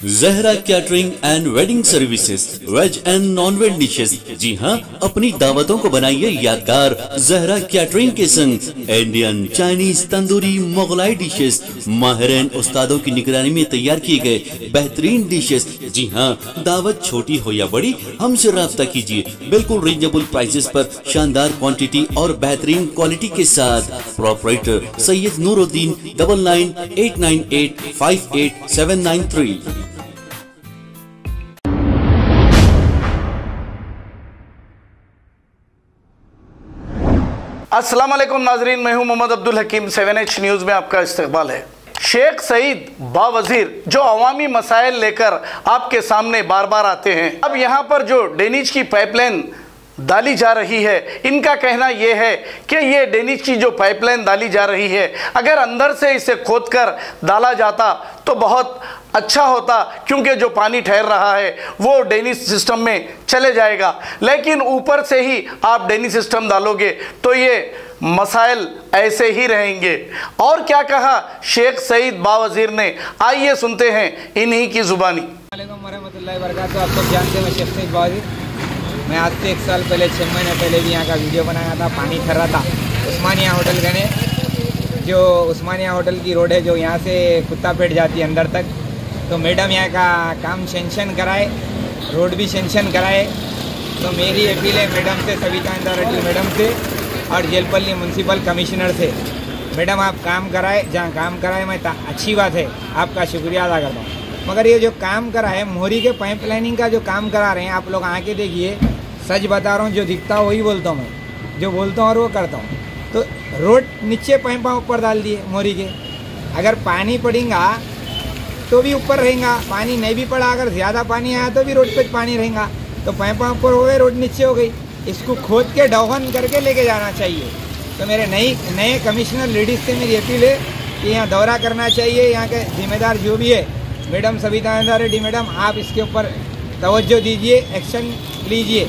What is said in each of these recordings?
Zahra catering and wedding services, veg and non veg dishes. जी हाँ, अपनी दावतों को बनाइए यादगार जहरा कैटरिंग के संग। Indian, Chinese, tandoori, Mughlai dishes माहिर उस्तादों की निगरानी में तैयार किए गए बेहतरीन डिशेस। जी हाँ, दावत छोटी हो या बड़ी, हमसे राब्ता कीजिए। बिल्कुल रीजनेबल प्राइसेस पर शानदार क्वांटिटी और बेहतरीन क्वालिटी के साथ। प्रोपराइटर सैयद नूरुद्दीन 9989858793। अस्सलाम वालेकुम नाजरीन, मैं हूं मोहम्मद अब्दुल हकीम। 7H न्यूज़ में आपका इस्तकबाल है। शेख सईद बावजीर जो अवामी मसाइल लेकर आपके सामने बार बार आते हैं, अब यहाँ पर जो डेनिज की पाइपलाइन डाली जा रही है, इनका कहना यह है कि ये डेनिज की जो पाइपलाइन डाली जा रही है, अगर अंदर से इसे खोदकर डाला जाता तो बहुत अच्छा होता, क्योंकि जो पानी ठहर रहा है वो डेनिज सिस्टम में चले जाएगा। लेकिन ऊपर से ही आप डेनिज सिस्टम डालोगे तो ये मसाइल ऐसे ही रहेंगे। और क्या कहा शेख सईद बावजीर ने, आइए सुनते हैं इन्हीं की जुबानी। वालेकुम वरहमतुल्लाहि वबरकातुहू। आप सब जानते हैं मैं शेख सईद बावजीर। मैं आज से 1 साल पहले, 6 महीने पहले भी यहाँ का वीडियो बनाया था। पानी ठहर रहा था उस्मानिया होटल गने, जो उस्मानिया होटल की रोड है जो यहाँ से कुत्तापेट जाती है अंदर तक। तो मैडम यहाँ का काम सेंशन कराए, रोड भी सेंशन कराए। तो मेरी अपील है मैडम से, सविता इंद्रा रेड्डी मैडम से और जेलपल्ली म्यूनसिपल कमिश्नर से, मैडम आप काम कराए, जहाँ काम कराए मैं अच्छी बात है, आपका शुक्रिया अदा करता हूँ। मगर ये जो काम करा है, मोहरी के पाइप लाइनिंग का जो काम करा रहे हैं, आप लोग आके देखिए। सच बता रहा हूँ, जो दिखता है वही बोलता हूँ मैं, जो बोलता हूँ और वो करता हूँ। तो रोड नीचे पाइप ऊपर डाल दिए मोहरी के, अगर पानी पड़ेगा तो भी ऊपर रहेगा, पानी नहीं भी पड़ा, अगर ज़्यादा पानी आया तो भी रोड पे पानी रहेगा। तो पाइप ऊपर हो गए, रोड नीचे हो गई। इसको खोद के डॉगन करके लेके जाना चाहिए। तो मेरे नए कमिश्नर लेडीज़ से मेरी अपील है कि यहाँ दौरा करना चाहिए। यहाँ के जिम्मेदार जो भी है, मैडम सविता इंद्रा रेड्डी मैडम, आप इसके ऊपर तवज्जो दीजिए, एक्शन लीजिए,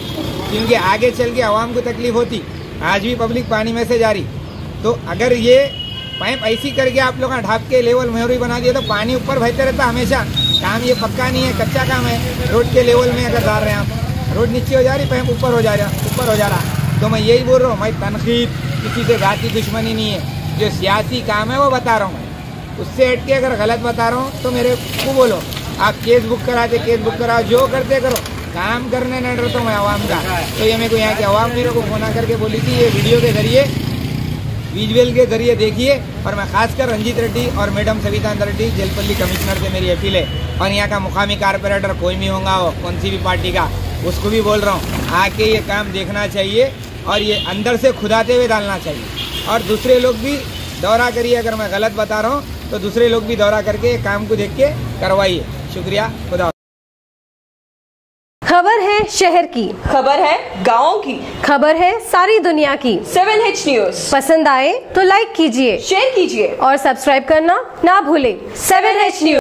क्योंकि आगे चल के आवाम को तकलीफ होती। आज भी पब्लिक पानी में से जा रही। तो अगर ये पाइप ऐसी करके आप लोग ढाप के लेवल मोहरी बना दिए तो पानी ऊपर बहते रहता हमेशा। काम ये पक्का नहीं है, कच्चा काम है। रोड के लेवल में अगर डाल रहे हैं आप, रोड नीचे हो जा रही, पाइप ऊपर हो जा रहा। तो मैं यही बोल रहा हूँ, मैं तनकीद, किसी से जाती दुश्मनी नहीं है। जो सियासी काम है वो बता रहा हूँ मैं, उससे हट के अगर गलत बता रहा हूँ तो मेरे को बोलो। आप केस बुक कराते, केस बुक कराओ, जो करते करो, काम करने न डरता हूँ मैं आवाम का। तो ये मेरे को यहाँ के आवाम मेरे को फोन करके बोली थी, ये वीडियो के जरिए, विजुअल के जरिए देखिए। और मैं खासकर रंजीत रेड्डी और मैडम सविता इंद्रा रेड्डी जेलपल्ली कमिश्नर से मेरी अपील है, और यहाँ का मुकामी कारपोरेटर कोई भी होगा, वो कौन सी भी पार्टी का, उसको भी बोल रहा हूँ, आके ये काम देखना चाहिए और ये अंदर से खुदाते हुए डालना चाहिए। और दूसरे लोग भी दौरा करिए, अगर मैं गलत बता रहा हूँ तो दूसरे लोग भी दौरा करके काम को देख के करवाइए। शुक्रिया, खुदा। खबर है शहर की, खबर है गाँव की, खबर है सारी दुनिया की। 7H न्यूज़ पसंद आए तो लाइक कीजिए, शेयर कीजिए और सब्सक्राइब करना ना भूलें। 7H news.